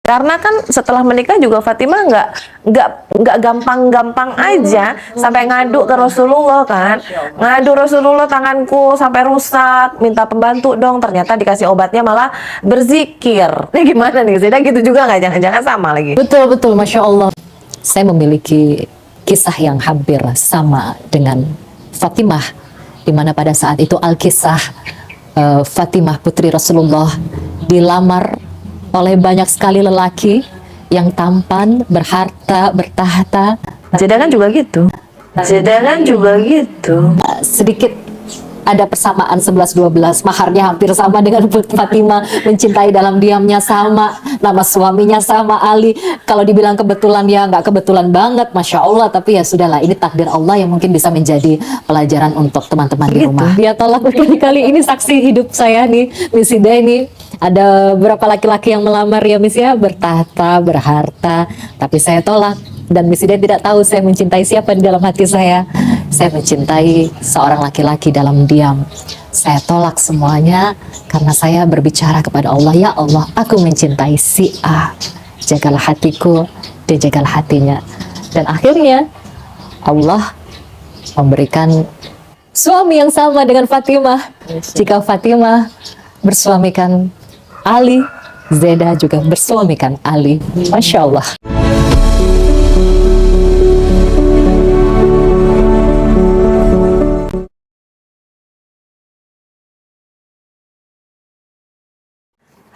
Karena kan setelah menikah juga Fatimah nggak gampang-gampang aja sampai ngadu ke Rasulullah kan. Ngadu Rasulullah, tanganku sampai rusak, minta pembantu dong. Ternyata dikasih obatnya malah berzikir. Ini gimana nih? Zeda gitu juga nggak? Jangan-jangan sama lagi? Betul, Masya Allah. Saya memiliki kisah yang hampir sama dengan Fatimah, di mana pada saat itu Al-Kisah Fatimah putri Rasulullah dilamar oleh banyak sekali lelaki yang tampan, berharta, bertahta. Zeda kan juga gitu. Sedikit ada persamaan 11-12, maharnya hampir sama dengan Fatimah, mencintai dalam diamnya sama, nama suaminya sama, Ali. Kalau dibilang kebetulan ya nggak kebetulan banget, Masya Allah, tapi ya sudahlah, ini takdir Allah yang mungkin bisa menjadi pelajaran untuk teman-teman di rumah. Dia tolak berkali-kali, ini saksi hidup saya nih, Miss Ida ini. Ada berapa laki-laki yang melamar ya Miss ya, bertahta, berharta, tapi saya tolak. Dan Miss Ida tidak tahu saya mencintai siapa di dalam hati saya. Saya mencintai seorang laki-laki dalam diam. Saya tolak semuanya karena saya berbicara kepada Allah, ya Allah, aku mencintai si A. Jagalah hatiku, dia jagalah hatinya. Dan akhirnya Allah memberikan suami yang sama dengan Fatimah. Jika Fatimah bersuamikan Ali, Zeda juga bersuamikan Ali. Masya Allah.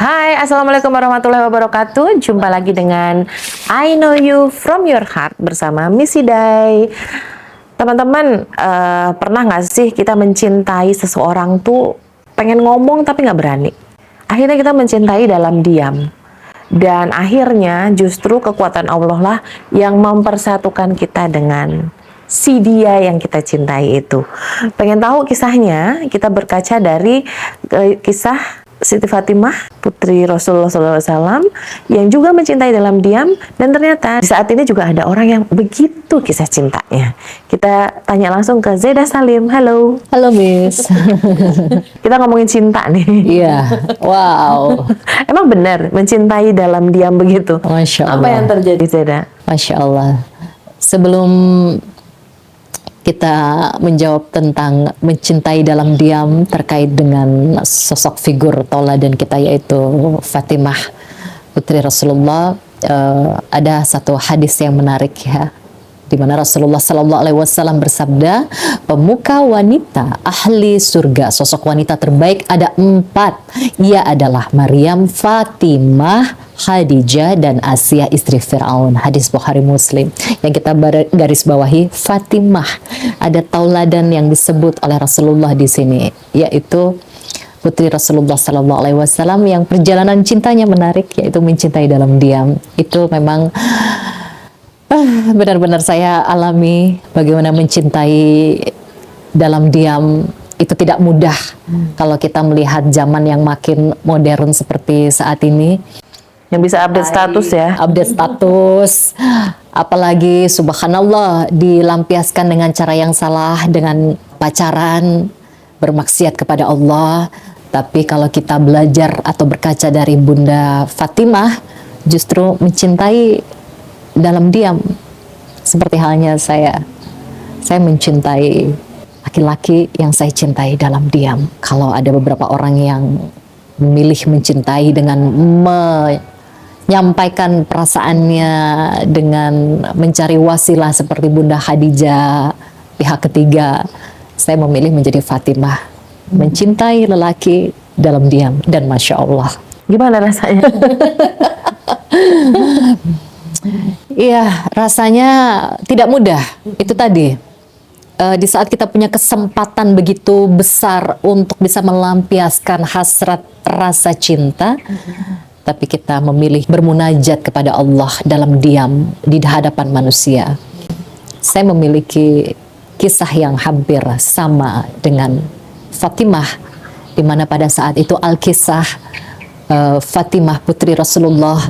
Hai, Assalamualaikum warahmatullahi wabarakatuh. Jumpa lagi dengan I Know You From Your Heart bersama Miss Hidai. Teman-teman, pernah nggak sih kita mencintai seseorang tuh pengen ngomong tapi nggak berani? Akhirnya kita mencintai dalam diam. Dan akhirnya justru kekuatan Allah lah yang mempersatukan kita dengan si dia yang kita cintai itu. Pengen tahu kisahnya? Kita berkaca dari kisah Siti Fatimah putri Rasulullah SAW yang juga mencintai dalam diam, dan ternyata di saat ini juga ada orang yang begitu kisah cintanya. Kita tanya langsung ke Zeda Salim. Halo. Halo Miss. Kita ngomongin cinta nih. Iya. Wow. Emang benar mencintai dalam diam begitu? Masya Allah. Apa yang terjadi, Zeda? Masya Allah. Sebelum kita menjawab tentang mencintai dalam diam terkait dengan sosok figur tauladan kita, yaitu Fatimah putri Rasulullah, ada satu hadis yang menarik ya, di mana Rasulullah Sallallahu Alaihi Wasallam bersabda, pemuka wanita ahli surga, sosok wanita terbaik ada 4. Ia adalah Maryam, Fatimah, Khadijah, dan Asia istri Fir'aun. Hadis Bukhari Muslim. Yang kita garis bawahi, Fatimah. Ada tauladan yang disebut oleh Rasulullah di sini, yaitu putri Rasulullah Sallallahu Alaihi Wasallam yang perjalanan cintanya menarik, yaitu mencintai dalam diam. Itu memang benar-benar saya alami, bagaimana mencintai dalam diam. Itu tidak mudah kalau kita melihat zaman yang makin modern seperti saat ini. Yang bisa update status ya? Update status, apalagi subhanallah dilampiaskan dengan cara yang salah, dengan pacaran, bermaksiat kepada Allah. Tapi kalau kita belajar atau berkaca dari Bunda Fatimah, justru mencintai dalam diam. Seperti halnya saya mencintai laki-laki yang saya cintai dalam diam. Kalau ada beberapa orang yang memilih mencintai dengan menyampaikan perasaannya dengan mencari wasilah seperti Bunda Khadijah, pihak ketiga, saya memilih menjadi Fatimah, mencintai lelaki dalam diam. Dan Masya Allah, gimana rasanya? Iya, rasanya tidak mudah. Itu tadi, di saat kita punya kesempatan begitu besar untuk bisa melampiaskan hasrat rasa cinta, tapi kita memilih bermunajat kepada Allah dalam diam di hadapan manusia. Saya memiliki kisah yang hampir sama dengan Fatimah, di mana pada saat itu Al-Kisah Fatimah putri Rasulullah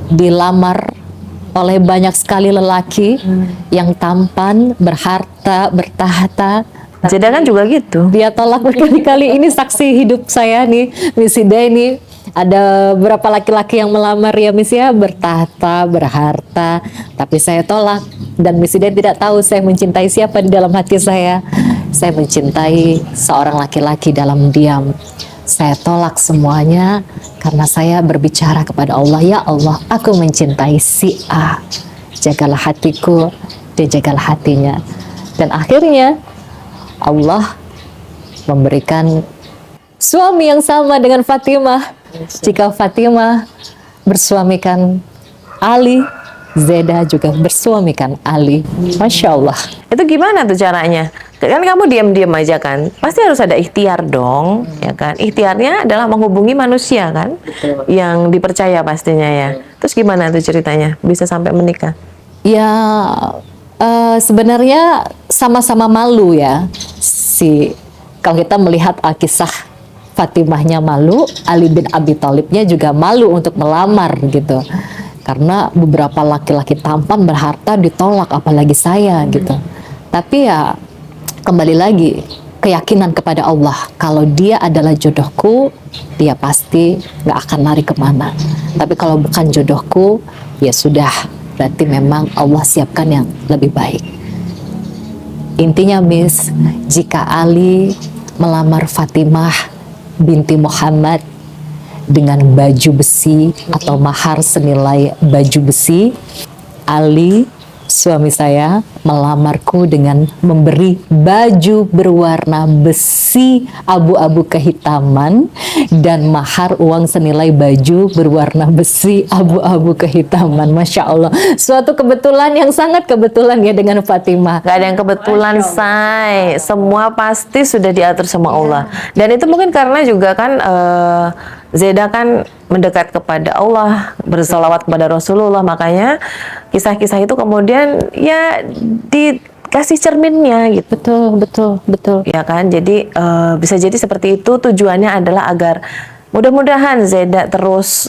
dilamar oleh banyak sekali lelaki yang tampan, berharta, bertahta. Zeda kan juga gitu. Dia tolak berkali-kali, ini saksi hidup saya nih, Miss Ida ini. Ada berapa laki-laki yang melamar ya Miss ya, bertahta, berharta, tapi saya tolak. Dan Miss Ida tidak tahu saya mencintai siapa di dalam hati saya. Saya mencintai seorang laki-laki dalam diam. Saya tolak semuanya karena saya berbicara kepada Allah, ya Allah, aku mencintai si A. Jagalah hatiku, dia jagalah hatinya. Dan akhirnya Allah memberikan suami yang sama dengan Fatimah. Jika Fatimah bersuamikan Ali, Zeda juga bersuamikan Ali. Masya Allah. Itu gimana tuh caranya? Kan kamu diam-diam aja kan? Pasti harus ada ikhtiar dong, ya kan? Ikhtiarnya adalah menghubungi manusia kan? Yang dipercaya pastinya ya. Terus gimana tuh ceritanya? Bisa sampai menikah? Ya, sebenarnya sama-sama malu ya. Kalau kita melihat kisah Fatimahnya malu, Ali bin Abi Thalibnya juga malu untuk melamar gitu. Karena beberapa laki-laki tampan berharta ditolak, apalagi saya gitu. Tapi ya kembali lagi keyakinan kepada Allah, kalau dia adalah jodohku, dia pasti gak akan lari kemana. Tapi kalau bukan jodohku, ya sudah, berarti memang Allah siapkan yang lebih baik. Intinya Miss, jika Ali melamar Fatimah binti Muhammad dengan baju besi atau mahar senilai baju besi, Ali suami saya melamarku dengan memberi baju berwarna besi abu-abu kehitaman dan mahar uang senilai baju berwarna besi abu-abu kehitaman. Masya Allah, suatu kebetulan yang sangat kebetulan ya dengan Fatimah. Gak ada yang kebetulan, say. Semua pasti sudah diatur sama Allah. Dan itu mungkin karena juga kan Zeda kan mendekat kepada Allah, bersalawat kepada Rasulullah, makanya kisah-kisah itu kemudian ya dikasih cerminnya gitu. Betul. Ya kan, jadi bisa jadi seperti itu. Tujuannya adalah agar mudah-mudahan Zeda terus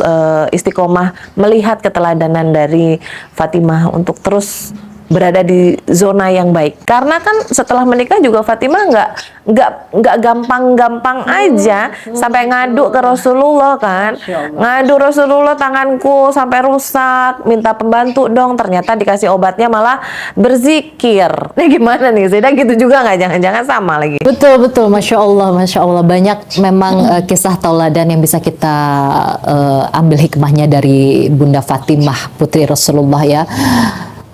istiqomah melihat keteladanan dari Fatimah untuk terus berada di zona yang baik. Karena kan setelah menikah juga Fatimah nggak gampang-gampang aja sampai ngadu ke Rasulullah kan. Ngadu Rasulullah, tanganku sampai rusak, minta pembantu dong. Ternyata dikasih obatnya malah berzikir. Ini gimana nih? Zeda gitu juga nggak? Jangan-jangan sama lagi. Betul, Masya Allah, banyak memang kisah tauladan yang bisa kita ambil hikmahnya dari Bunda Fatimah putri Rasulullah ya.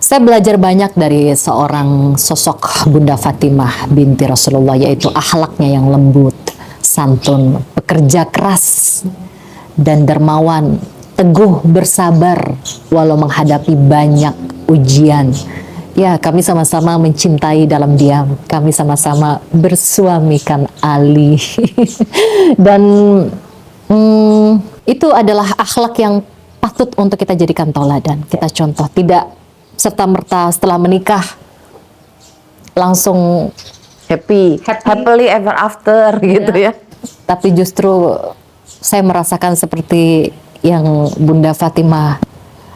Saya belajar banyak dari seorang sosok Bunda Fatimah binti Rasulullah, yaitu akhlaknya yang lembut, santun, pekerja keras, dan dermawan, teguh bersabar walau menghadapi banyak ujian. Ya, kami sama-sama mencintai dalam diam, kami sama-sama bersuamikan Ali. Dan itu adalah akhlak yang patut untuk kita jadikan tauladan, kita contoh. Tidak serta-merta setelah menikah langsung happily ever after gitu ya. Tapi justru saya merasakan seperti yang Bunda Fatimah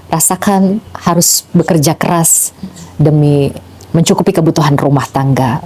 rasakan, harus bekerja keras demi mencukupi kebutuhan rumah tangga.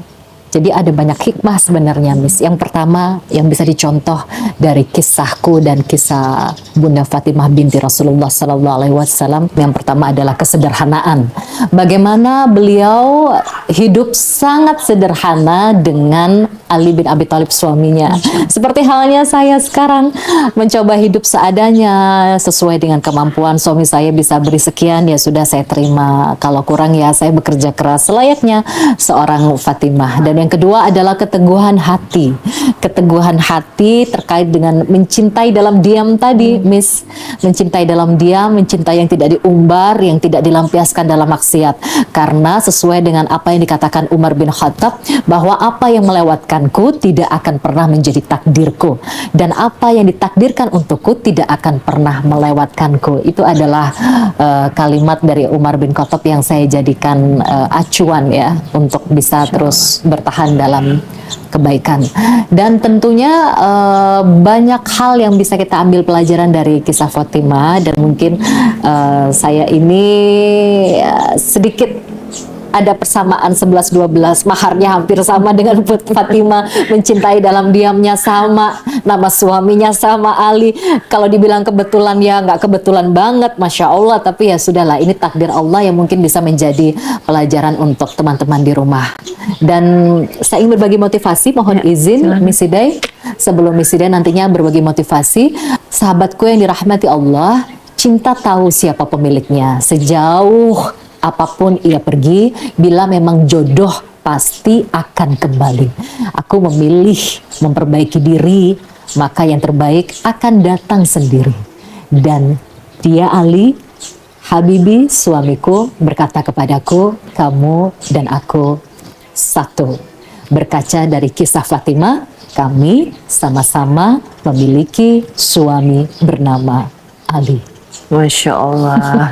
Jadi ada banyak hikmah sebenarnya Miss. Yang pertama yang bisa dicontoh dari kisahku dan kisah Bunda Fatimah binti Rasulullah SAW, yang pertama adalah kesederhanaan. Bagaimana beliau hidup sangat sederhana dengan Ali bin Abi Thalib suaminya. Seperti halnya saya sekarang mencoba hidup seadanya, sesuai dengan kemampuan suami saya bisa beri sekian, ya sudah saya terima. Kalau kurang ya saya bekerja keras selayaknya seorang Fatimah. Dan yang kedua adalah keteguhan hati. Keteguhan hati terkait dengan mencintai dalam diam tadi, Miss. Mencintai dalam diam, mencintai yang tidak diumbar, yang tidak dilampiaskan dalam maksiat. Karena sesuai dengan apa yang dikatakan Umar bin Khattab, bahwa apa yang melewatkanku tidak akan pernah menjadi takdirku. Dan apa yang ditakdirkan untukku tidak akan pernah melewatkanku. Itu adalah kalimat dari Umar bin Khattab yang saya jadikan acuan ya, untuk bisa terus bertahan dalam kebaikan. Dan tentunya banyak hal yang bisa kita ambil pelajaran dari kisah Fatimah. Dan mungkin saya ini sedikit ada persamaan 11-12, maharnya hampir sama dengan Fatimah, mencintai dalam diamnya sama, nama suaminya sama Ali. Kalau dibilang kebetulan ya nggak kebetulan banget, Masya Allah, tapi ya sudahlah, ini takdir Allah yang mungkin bisa menjadi pelajaran untuk teman-teman di rumah. Dan saya ingin berbagi motivasi, mohon izin Missy Day, sebelum Missy Day nantinya berbagi motivasi, sahabatku yang dirahmati Allah, cinta tahu siapa pemiliknya, sejauh apapun ia pergi, bila memang jodoh pasti akan kembali. Aku memilih memperbaiki diri, maka yang terbaik akan datang sendiri. Dan dia Ali, Habibi, suamiku, berkata kepadaku, kamu dan aku satu. Berkaca dari kisah Fatimah, kami sama-sama memiliki suami bernama Ali. Masya Allah.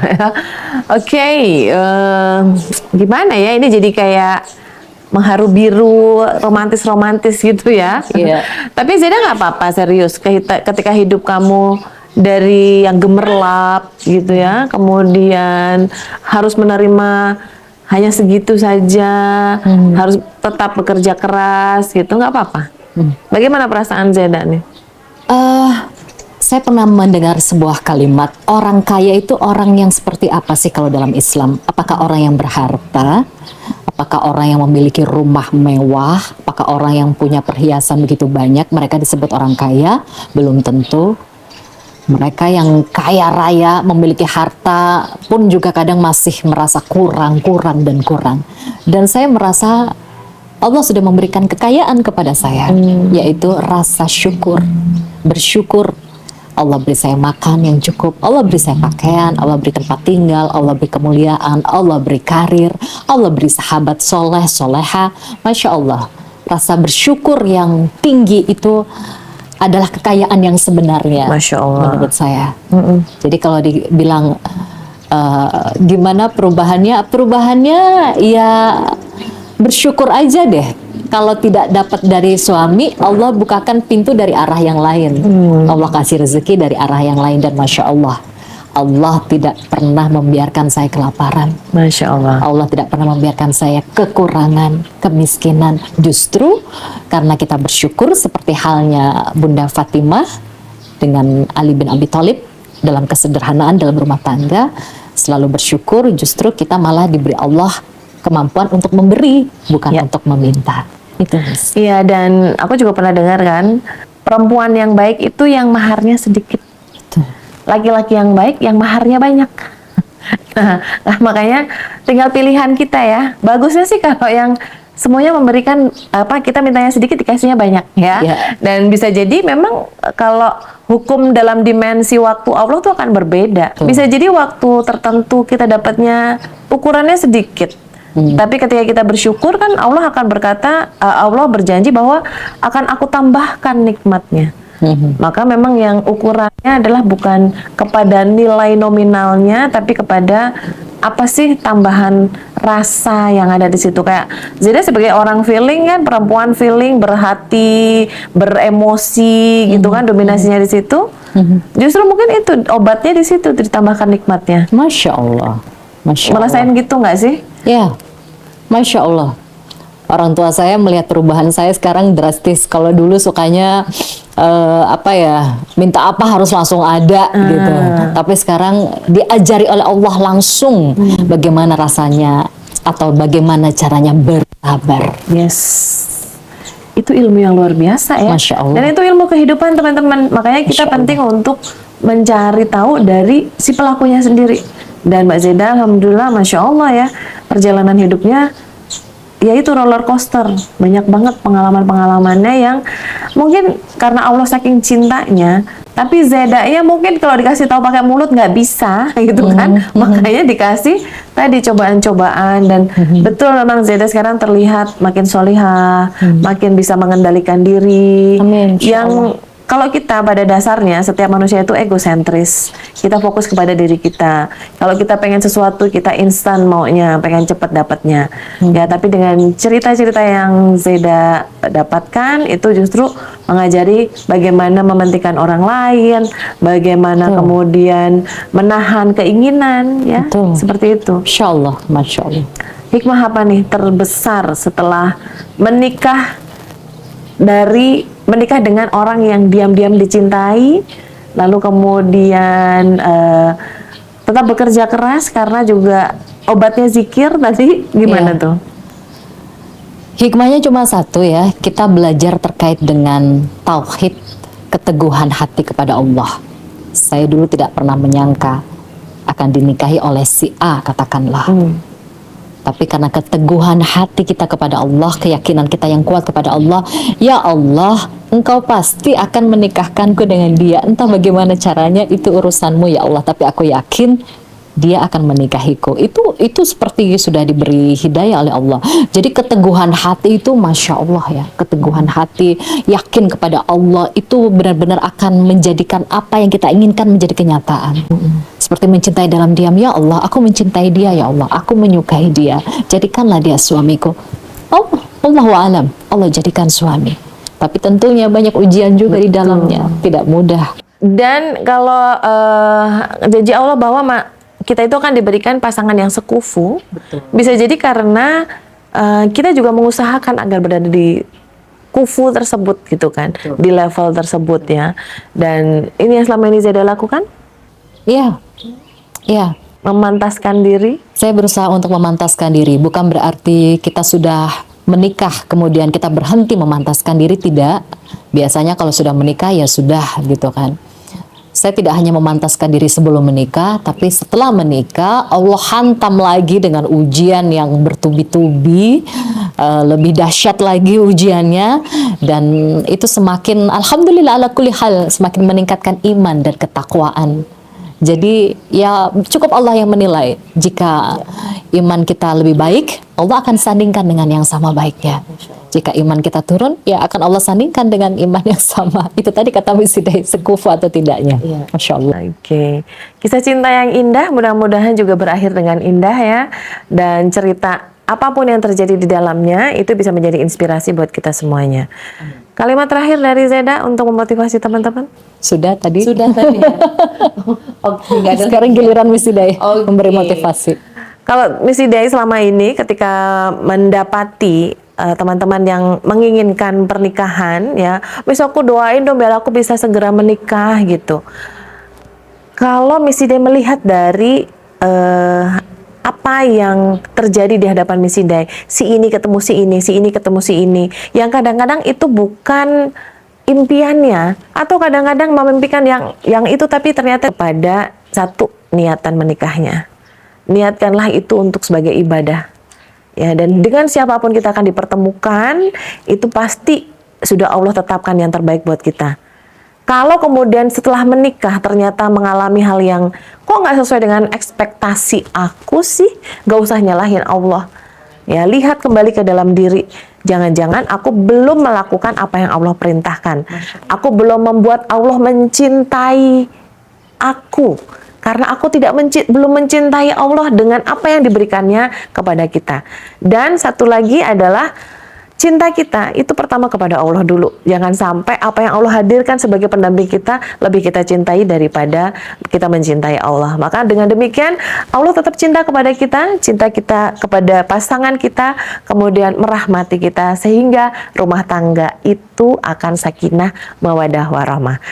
Oke, gimana ya? Ini jadi kayak mengharu biru, romantis-romantis gitu ya. Iya. Tapi Zeda nggak apa-apa, serius. Ketika hidup kamu dari yang gemerlap gitu ya, kemudian harus menerima hanya segitu saja, harus tetap bekerja keras gitu, nggak apa-apa. Bagaimana perasaan Zeda nih? Saya pernah mendengar sebuah kalimat, orang kaya itu orang yang seperti apa sih kalau dalam Islam? Apakah orang yang berharta? Apakah orang yang memiliki rumah mewah? Apakah orang yang punya perhiasan begitu banyak? Mereka disebut orang kaya? Belum tentu. Mereka yang kaya raya, memiliki harta pun juga kadang masih merasa kurang. Dan saya merasa Allah sudah memberikan kekayaan kepada saya, yaitu rasa syukur, bersyukur. Allah beri saya makan yang cukup, Allah beri saya pakaian, Allah beri tempat tinggal, Allah beri kemuliaan, Allah beri karir, Allah beri sahabat soleh, soleha. Masya Allah, rasa bersyukur yang tinggi itu adalah kekayaan yang sebenarnya. Masya Allah. Menurut saya. Jadi kalau dibilang gimana perubahannya? Perubahannya ya bersyukur aja deh. Kalau tidak dapat dari suami, Allah bukakan pintu dari arah yang lain. Allah kasih rezeki dari arah yang lain. Dan Masya Allah, Allah tidak pernah membiarkan saya kelaparan. Masya Allah. Allah tidak pernah membiarkan saya kekurangan, kemiskinan. Justru karena kita bersyukur seperti halnya Bunda Fatimah dengan Ali bin Abi Thalib dalam kesederhanaan dalam rumah tangga, selalu bersyukur, justru kita malah diberi Allah kemampuan untuk memberi, bukan untuk meminta. Itu, Miss. Iya, dan aku juga pernah dengar kan, perempuan yang baik itu yang maharnya sedikit. Laki-laki yang baik yang maharnya banyak. Nah, makanya tinggal pilihan kita ya. Bagusnya sih kalau yang semuanya memberikan kita mintanya sedikit dikasihnya banyak ya. Dan bisa jadi memang kalau hukum dalam dimensi waktu Allah tuh akan berbeda. Bisa jadi waktu tertentu kita dapatnya ukurannya sedikit. Tapi ketika kita bersyukur kan Allah akan berkata, Allah berjanji bahwa akan aku tambahkan nikmatnya. Maka memang yang ukurannya adalah bukan kepada nilai nominalnya, tapi kepada apa sih tambahan rasa yang ada di situ. Kayak Zeda sebagai orang feeling kan, perempuan feeling, berhati, beremosi gitu kan, dominasinya di situ. Justru mungkin itu obatnya di situ, ditambahkan nikmatnya. Masya Allah. Masya Allah. Merasain gitu nggak sih? Ya, Masya Allah. Orang tua saya melihat perubahan saya sekarang drastis. Kalau dulu sukanya minta apa harus langsung ada gitu. Tapi sekarang diajari oleh Allah langsung bagaimana rasanya atau bagaimana caranya bersabar. Yes. Itu ilmu yang luar biasa ya. Masya Allah. Dan itu ilmu kehidupan teman-teman. Makanya kita penting untuk mencari tahu dari si pelakunya sendiri. Dan Mbak Zeda, alhamdulillah, Masya Allah ya, perjalanan hidupnya yaitu roller coaster. Banyak banget pengalaman-pengalamannya yang mungkin karena Allah saking cintanya, tapi Zeda ya mungkin kalau dikasih tahu pakai mulut nggak bisa gitu kan. Makanya dikasih tadi cobaan-cobaan. Dan betul memang Zeda sekarang terlihat makin solihah, makin bisa mengendalikan diri. Amin, yang Kalau kita pada dasarnya setiap manusia itu egosentris, kita fokus kepada diri kita. Kalau kita pengen sesuatu kita instan maunya, pengen cepat dapatnya. Ya, tapi dengan cerita-cerita yang Zeda dapatkan itu justru mengajari bagaimana mementingkan orang lain, bagaimana kemudian menahan keinginan, ya, Betul. seperti itu. Insya Allah, Masya Allah. Hikmah apa nih terbesar setelah menikah dengan orang yang diam-diam dicintai, lalu kemudian tetap bekerja keras karena juga obatnya zikir tadi, gimana Iya. tuh? Hikmahnya cuma satu ya, kita belajar terkait dengan tauhid, keteguhan hati kepada Allah. Saya dulu tidak pernah menyangka akan dinikahi oleh si A, katakanlah. Tapi karena keteguhan hati kita kepada Allah, keyakinan kita yang kuat kepada Allah, ya Allah, Engkau pasti akan menikahkanku dengan dia. Entah bagaimana caranya, itu urusanmu ya Allah. Tapi aku yakin dia akan menikahiku. Itu seperti sudah diberi hidayah oleh Allah. Jadi keteguhan hati itu Masya Allah ya. Keteguhan hati, yakin kepada Allah, itu benar-benar akan menjadikan apa yang kita inginkan menjadi kenyataan. Seperti mencintai dalam diam, ya Allah, aku mencintai dia, ya Allah, aku menyukai dia, jadikanlah dia suamiku. Allahu a'lam, Allah jadikan suami. Tapi tentunya banyak ujian juga di dalamnya, tidak mudah. Dan kalau janji Allah bahwa kita itu akan diberikan pasangan yang sekufu, bisa jadi karena kita juga mengusahakan agar berada di kufu tersebut gitu kan, di level tersebut ya. Dan ini yang selama ini Zeda lakukan? Iya, iya. Memantaskan diri. Saya berusaha untuk memantaskan diri, bukan berarti kita sudah menikah kemudian kita berhenti memantaskan diri, tidak. Biasanya kalau sudah menikah ya sudah gitu kan. Saya tidak hanya memantaskan diri sebelum menikah, tapi setelah menikah Allah hantam lagi dengan ujian yang bertubi-tubi, lebih dahsyat lagi ujiannya, dan itu semakin alhamdulillah ala kulli hal semakin meningkatkan iman dan ketakwaan. Jadi ya cukup Allah yang menilai. Jika iman kita lebih baik, Allah akan sandingkan dengan yang sama baiknya. Jika iman kita turun, ya akan Allah sandingkan dengan iman yang sama. Itu tadi kata Misidai, sekufu atau tidaknya. Masya Allah. Oke. Kisah cinta yang indah mudah-mudahan juga berakhir dengan indah ya. Dan cerita apapun yang terjadi di dalamnya itu bisa menjadi inspirasi buat kita semuanya. Kalimat terakhir dari Zeda untuk memotivasi teman-teman? Sudah tadi? Sudah tadi ya. Oke, nggak ada Sekarang lagi ya. giliran Misidai Oke. memberi motivasi. Kalau Misi Day selama ini ketika mendapati teman-teman yang menginginkan pernikahan ya, wis aku doain dong biar aku bisa segera menikah gitu. Kalau Misi Day melihat dari apa yang terjadi di hadapan Misi Day, si ini ketemu si ini, si ini ketemu si ini, yang kadang-kadang itu bukan impiannya, atau kadang-kadang memimpikan yang itu tapi ternyata pada satu niatan menikahnya. Niatkanlah itu untuk sebagai ibadah. Ya, dan dengan siapapun kita akan dipertemukan, itu pasti sudah Allah tetapkan yang terbaik buat kita. Kalau kemudian setelah menikah ternyata mengalami hal yang kok nggak sesuai dengan ekspektasi aku sih, nggak usah nyalahin Allah. Ya, lihat kembali ke dalam diri. Jangan-jangan aku belum melakukan apa yang Allah perintahkan. Aku belum membuat Allah mencintai aku. Karena aku belum mencintai Allah dengan apa yang diberikannya kepada kita. Dan satu lagi adalah cinta kita itu pertama kepada Allah dulu. Jangan sampai apa yang Allah hadirkan sebagai pendamping kita lebih kita cintai daripada kita mencintai Allah. Maka dengan demikian Allah tetap cinta kepada kita, cinta kita kepada pasangan kita, kemudian merahmati kita sehingga rumah tangga itu akan sakinah mawadah warahmah.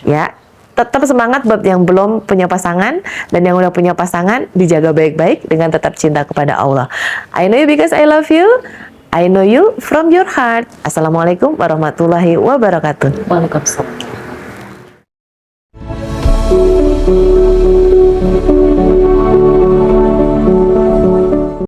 Ya. Tetap semangat buat yang belum punya pasangan, dan yang udah punya pasangan dijaga baik-baik dengan tetap cinta kepada Allah. I know you because I love you. I know you from your heart. Assalamualaikum warahmatullahi wabarakatuh. Waalaikumsalam.